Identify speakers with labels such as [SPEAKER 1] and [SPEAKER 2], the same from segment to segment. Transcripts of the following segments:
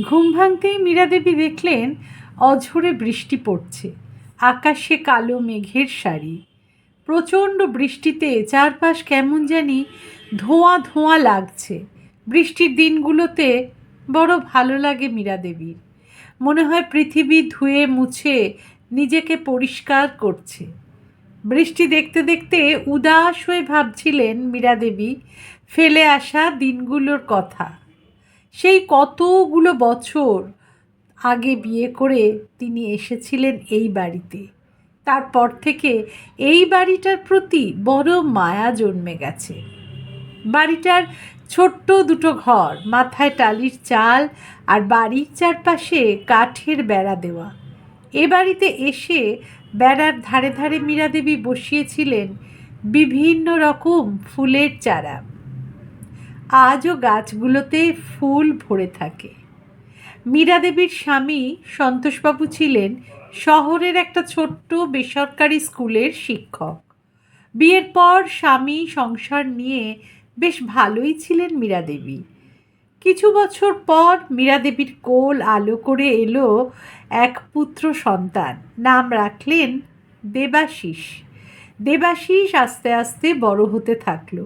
[SPEAKER 1] ঘুম ভাঙতেই মীরা দেবী দেখলেন অঝোরে বৃষ্টি পড়ছে। আকাশে কালো মেঘের সারি। প্রচণ্ড বৃষ্টিতে চারপাশ কেমন জানি ধোঁয়া ধোঁয়া লাগছে। বৃষ্টির দিনগুলোতে বড় ভালো লাগে মীরা দেবীর। মনে হয় পৃথিবী ধুয়ে মুছে নিজেকে পরিষ্কার করছে। বৃষ্টি দেখতে দেখতে উদাস হয়ে ভাবছিলেন মীরা দেবী ফেলে আসা দিনগুলোর কথা। সেই কতগুলো বছর আগে বিয়ে করে তিনি এসেছিলেন এই বাড়িতে। তারপর থেকে এই বাড়িটার প্রতি বড় মায়া জন্মে গেছে। বাড়িটার ছোট্ট দুটো ঘর, মাথায় টালির চাল, আর বাড়ির চারপাশে কাঠের বেড়া দেওয়া। এ বাড়িতে এসে বেড়ার ধারে ধারে মীরা দেবী বসিয়েছিলেন বিভিন্ন রকম ফুলের চারা। আজও গাছগুলোতে ফুল ভরে থাকে। মীরা দেবীর স্বামী সন্তোষবাবু ছিলেন শহরের একটা ছোট্ট বেসরকারি স্কুলের শিক্ষক। বিয়ের পর স্বামী সংসার নিয়ে বেশ ভালোই ছিলেন মীরা দেবী। কিছু বছর পর মীরা দেবীর কোল আলো করে এলো এক পুত্র সন্তান। নাম রাখলেন দেবাশিস। দেবাশিস আস্তে আস্তে বড় হতে থাকলো,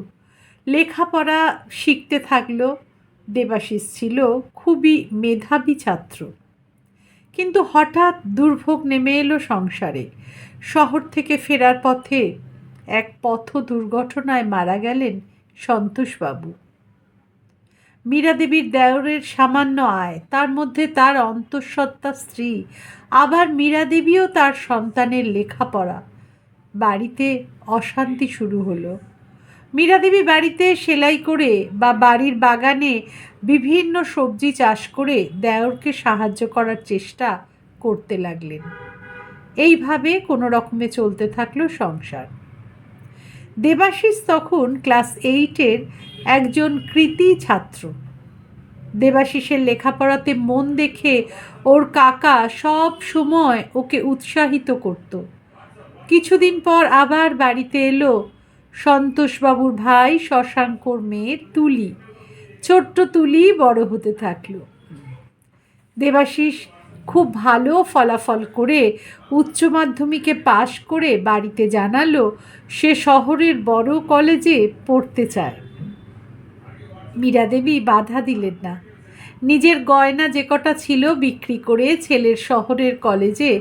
[SPEAKER 1] লেখাপড়া শিখতে থাকলো। দেবাশিস ছিল খুবই মেধাবী ছাত্র। কিন্তু হঠাৎ দুর্ভোগ নেমে এলো সংসারে। শহর থেকে ফেরার পথে এক পথ দুর্ঘটনায় মারা গেলেন সন্তোষবাবু। মীরা দেবীর দেওরের সামান্য আয়, তার মধ্যে তার অন্তঃসত্ত্বা স্ত্রী, আবার মীরা দেবীও তার সন্তানের লেখাপড়া। বাড়িতে অশান্তি শুরু হলো। মীরা দেবী বাড়িতে সেলাই করে বা বাড়ির বাগানে বিভিন্ন সবজি চাষ করে দেওরকে সাহায্য করার চেষ্টা করতে লাগলেন। এইভাবে কোনো রকমে চলতে থাকলো সংসার। দেবাশিস তখন ক্লাস 8-এর একজন কৃতী ছাত্র। দেবাশিসের লেখাপড়াতে মন দেখে ওর কাকা সব সময় ওকে উৎসাহিত করত। কিছুদিন পর আবার বাড়িতে এলো সন্তোষবাবুর ভাই শশাঙ্কর মেয়ে তুলি। ছোট্ট তুলি বড় হতে থাকলো। দেবাশিস খুব ভালো ফলাফল করে উচ্চ মাধ্যমিকে পাশ করে বাড়িতে জানালো সে শহরের বড় কলেজে পড়তে চায়। মীরা দেবী বাধা দিলেন না। নিজের গয়না যে কটা ছিল বিক্রি করে ছেলের শহরের কলেজে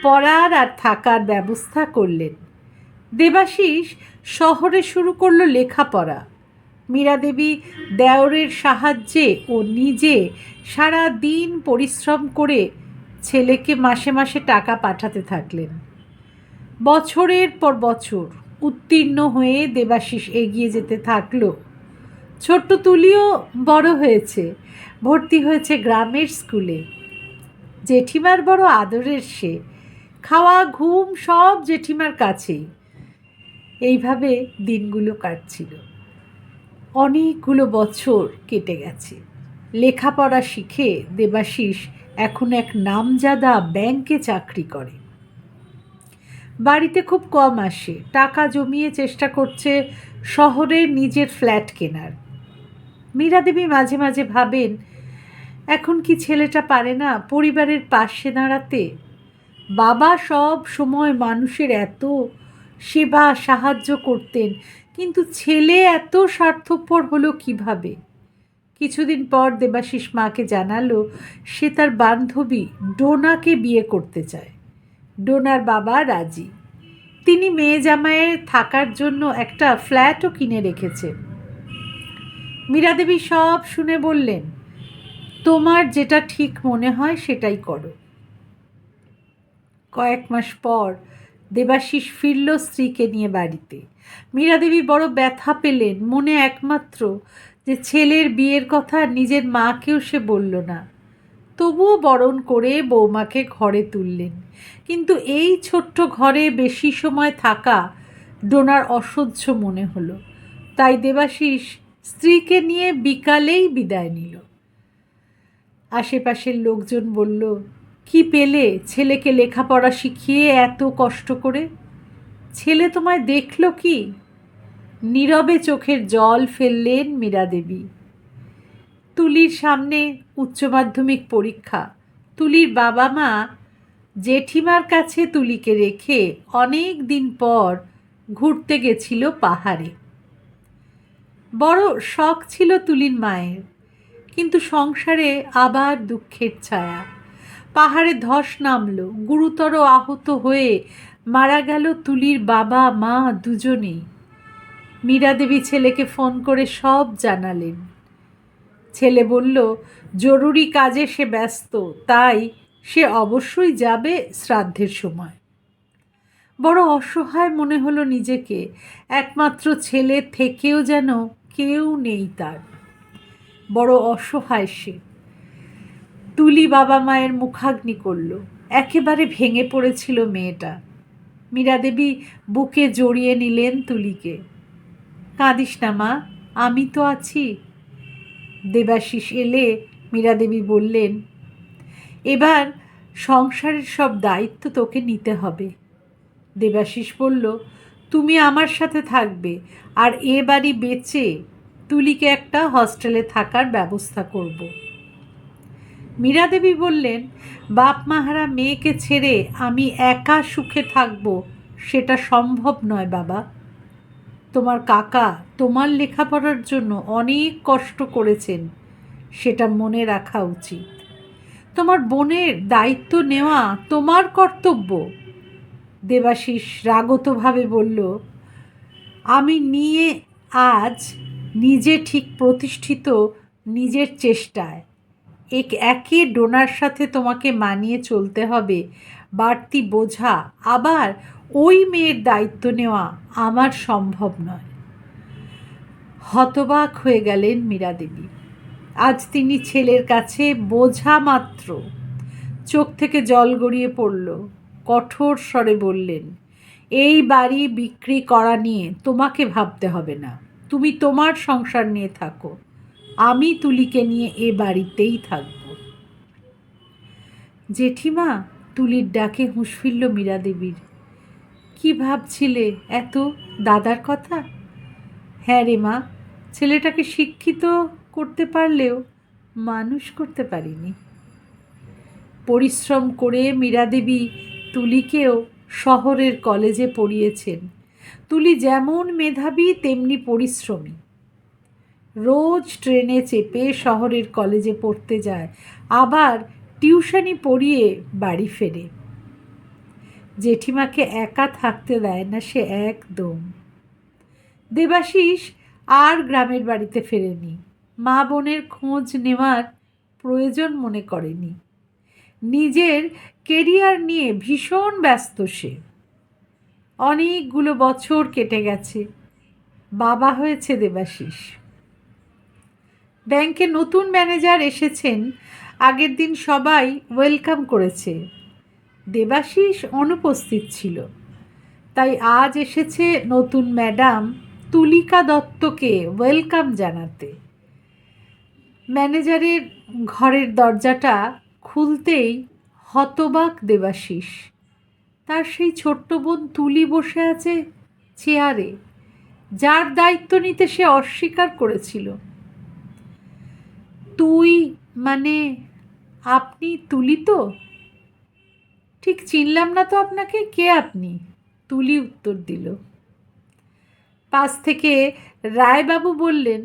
[SPEAKER 1] পড়ার আর থাকার ব্যবস্থা করলেন। দেবাশিস শহরে শুরু করলো লেখাপড়া। মীরা দেবী দেওরের সাহায্যে ও নিজে সারা দিন পরিশ্রম করে ছেলেকে মাসে মাসে টাকা পাঠাতে থাকলেন। বছরের পর বছর উত্তীর্ণ হয়ে দেবাশিস এগিয়ে যেতে থাকলো। ছোট্ট তুলিও বড় হয়েছে, ভর্তি হয়েছে গ্রামের স্কুলে। জেঠিমার বড় আদরের সে। খাওয়া ঘুম সব জেঠিমার কাছেই। এইভাবে দিনগুলো কাটছিল। অনেকগুলো বছর কেটে গেছে। লেখাপড়া শিখে দেবাশিস এখন এক নামজাদা ব্যাংকে চাকরি করে। বাড়িতে খুব কম আসে। টাকা জমিয়ে চেষ্টা করছে শহরে নিজের ফ্ল্যাট কেনার। মীরা দেবী মাঝে মাঝে ভাবেন, এখন কি ছেলেটা পারে না পরিবারের পাশে দাঁড়াতে? বাবা সব সময় মানুষের এত সেবা সাহায্য করতেন, কিন্তু ছেলে এত স্বার্থপর হলো কিভাবে? কিছুদিন পর দেবাশিস মাকে জানালো সে তার বান্ধবী ডোনাকে বিয়ে করতে চায়। ডোনার বাবা রাজি। তিনি মেয়ে জামাইয়ের থাকার জন্য একটা ফ্ল্যাটও কিনে রেখেছেন। মীরা দেবী সব শুনে বললেন, তোমার যেটা ঠিক মনে হয় সেটাই করো। কয়েক মাস পর দেবাশিস ফিরল স্ত্রীকে নিয়ে বাড়িতে। মীরা দেবী বড় ব্যথা পেলেন মনে, একমাত্র যে ছেলের বিয়ের কথা নিজের মাকেও সে বলল না। তবুও বরণ করে বৌমাকে ঘরে তুললেন। কিন্তু এই ছোট্ট ঘরে বেশি সময় থাকা ডোনার অসহ্য মনে হলো। তাই দেবাশিস স্ত্রীকে নিয়ে বিকালেই বিদায় নিল। আশেপাশের লোকজন বলল, কি পেলে ছেলেকে লেখাপড়া শিখিয়ে এত কষ্ট করে? ছেলে তোমায় দেখল কি? নীরবে চোখের জল ফেললেন মীরা দেবী। তুলির সামনে উচ্চ মাধ্যমিক পরীক্ষা। তুলির বাবা মা জেঠিমার কাছে তুলিকে রেখে অনেক দিন পর ঘুরতে গেছিল পাহাড়ে। বড় শখ ছিল তুলির মায়ের, কিন্তু সংসারে আবার দুঃখের ছায়া। পাহাড়ে ধস নামল, গুরুতর আহত হয়ে মারা গেল তুলির বাবা মা দুজনেই। মীরা দেবী ছেলেকে ফোন করে সব জানালেন। ছেলে বলল জরুরি কাজে সে ব্যস্ত, তাই সে অবশ্যই যাবে শ্রাদ্ধের সময়। বড় অসহায় মনে হলো নিজেকে, একমাত্র ছেলে থেকেও যেন কেউ নেই তার। বড় অসহায় সে। তুলি বাবা মায়ের মুখাগ্নি করল, একেবারে ভেঙে পড়েছিল মেয়েটা। মীরা দেবী বুকে জড়িয়ে নিলেন তুলিকে। কাঁদিস না মা, আমি তো আছি। দেবাশিস এলে মীরা দেবী বললেন, এবার সংসারের সব দায়িত্ব তোকে নিতে হবে। দেবাশিস বলল, তুমি আমার সাথে থাকবে, আর এ বাড়ি বেচে তুলিকে একটা হস্টেলে থাকার ব্যবস্থা করব। মীরা দেবী বললেন, বাপ মাহারা মেয়েকে ছেড়ে আমি একা সুখে থাকব, সেটা সম্ভব নয় বাবা। তোমার কাকা তোমার লেখাপড়ার জন্য অনেক কষ্ট করেছেন, সেটা মনে রাখা উচিত। তোমার বোনের দায়িত্ব নেওয়া তোমার কর্তব্য। দেবাশিস রাগতভাবে বলল, আমি নিয়ে আজ নিজে ঠিক প্রতিষ্ঠিত, নিজের চেষ্টায়। একে ডোনার সাথে তোমাকে মানিয়ে চলতে হবে, বাড়তি বোঝা আবার ওই মেয়ের দায়িত্ব নেওয়া আমার সম্ভব নয়। হতবাক হয়ে গেলেন মীরা দেবী। আজ তিনি ছেলের কাছে বোঝা মাত্র। চোখ থেকে জল গড়িয়ে পড়ল। কঠোর স্বরে বললেন, এই বাড়ি বিক্রি করা নিয়ে তোমাকে ভাবতে হবে না, তুমি তোমার সংসার নিয়ে থাকো, আমি তুলিকে নিয়ে এ বাড়িতেই থাকব। জেঠিমা, তুলির ডাকে হুঁশ ফিরল মীরা দেবীর। কি ভাবছিলে এত দাদার কথা? হ্যাঁ রে মা, ছেলেটাকে শিক্ষিত করতে পারলেও মানুষ করতে পারিনি। পরিশ্রম করে মীরা দেবী তুলিকেও শহরের কলেজে পড়িয়েছেন। তুলি যেমন মেধাবী তেমনি পরিশ্রমী। রোজ ট্রেনে চেপে শহরের কলেজে পড়তে যায়, আবার টিউশনি পড়িয়ে বাড়ি ফেরে। জেঠিমাকে একা থাকতে দেয় না সে একদম। দেবাশিস আর গ্রামের বাড়িতে ফেরেনি, মা বোনের খোঁজ নেওয়ার প্রয়োজন মনে করেনি। নিজের কেরিয়ার নিয়ে ভীষণ ব্যস্ত সে। অনেকগুলো বছর কেটে গেছে। বাবা হয়েছে দেবাশিস। ব্যাংকে নতুন ম্যানেজার এসেছেন, আগের দিন সবাই ওয়েলকাম করেছে। দেবাশিস অনুপস্থিত ছিল, তাই আজ এসেছে নতুন ম্যাডাম তুলিকা দত্তকে ওয়েলকাম জানাতে। ম্যানেজারের ঘরের দরজাটা খুলতেই হতবাক দেবাশিস। তার সেই ছোট্ট বোন তুলি বসে আছে চেয়ারে, যার দায়িত্ব নিতে সে অস্বীকার করেছিল। তুই মানে আপনি তুলি তো? ঠিক চিনলাম না তো আপনাকে, কে আপনি? তুলি উত্তর দিল। পাশ থেকে রায়বাবু বললেন,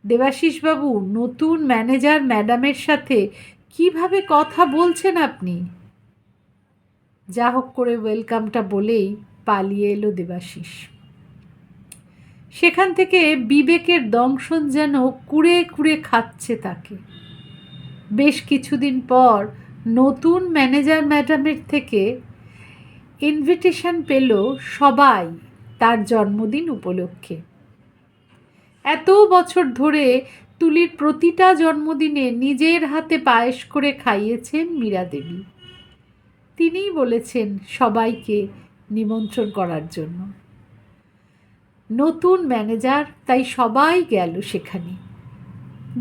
[SPEAKER 1] দেবাশিসবাবু, নতুন ম্যানেজার ম্যাডামের সাথে কিভাবে কথা বলছেন আপনি? যা হোক করে ওয়েলকামটা বলেই পালিয়ে এলো দেবাশিস। সেখান থেকে বিবেকের দংশন যেন কুড়ে কুড়ে খাচ্ছে তাকে। বেশ কিছুদিন পর নতুন ম্যানেজার ম্যাডামের থেকে ইনভিটেশন পেল সবাই তার জন্মদিন উপলক্ষে। এত বছর ধরে তুলির প্রতিটা জন্মদিনে নিজের হাতে পায়েস করে খাইয়েছেন মীরা দেবী। তিনিই বলেছেন সবাইকে নিমন্ত্রণ করার জন্য। নতুন ম্যানেজার, তাই সবাই গেল সেখানে।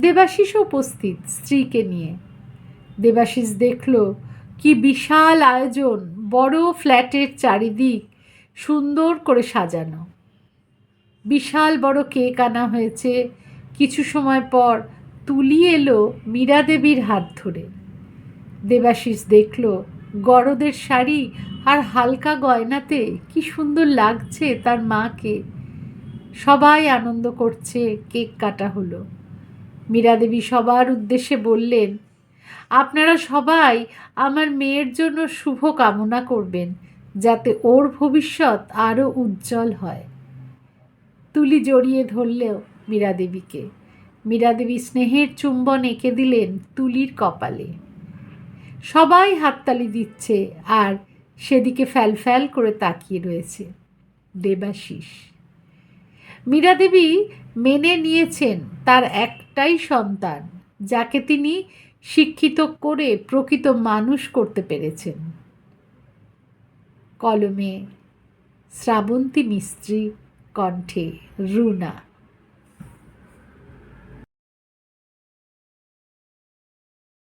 [SPEAKER 1] দেবাশিস উপস্থিত স্ত্রীকে নিয়ে। দেবাশিস দেখল কি বিশাল আয়োজন, বড় ফ্ল্যাটের চারিদিক সুন্দর করে সাজানো। বিশাল বড় কেক আনা হয়েছে। কিছু সময় পর তুলি এলো মীরা দেবীর হাত ধরে। দেবাশিস দেখল গরদের শাড়ি আর হালকা গয়নাতে কি সুন্দর লাগছে তার মাকে। সবাই আনন্দ করছে, কেক কাটা হলো। মীরা দেবী সবার উদ্দেশ্যে বললেন, আপনারা সবাই আমার মেয়ের জন্য শুভ কামনা করবেন, যাতে ওর ভবিষ্যৎ আরও উজ্জ্বল হয়। তুলি জড়িয়ে ধরলেও মীরা দেবীকে। মীরা দেবী স্নেহের চুম্বন এঁকে দিলেন তুলির কপালে। সবাই হাততালি দিচ্ছে আর সেদিকে ফ্যাল করে তাকিয়ে রয়েছে দেবাশিস। মীরা দেবী মেনে নিয়েছেন তার একটাই সন্তান, যাকে তিনি শিক্ষিত করে প্রকৃত মানুষ করতে পেরেছেন। কলমে শ্রাবন্তী মিস্ত্রি, কণ্ঠে রুনা।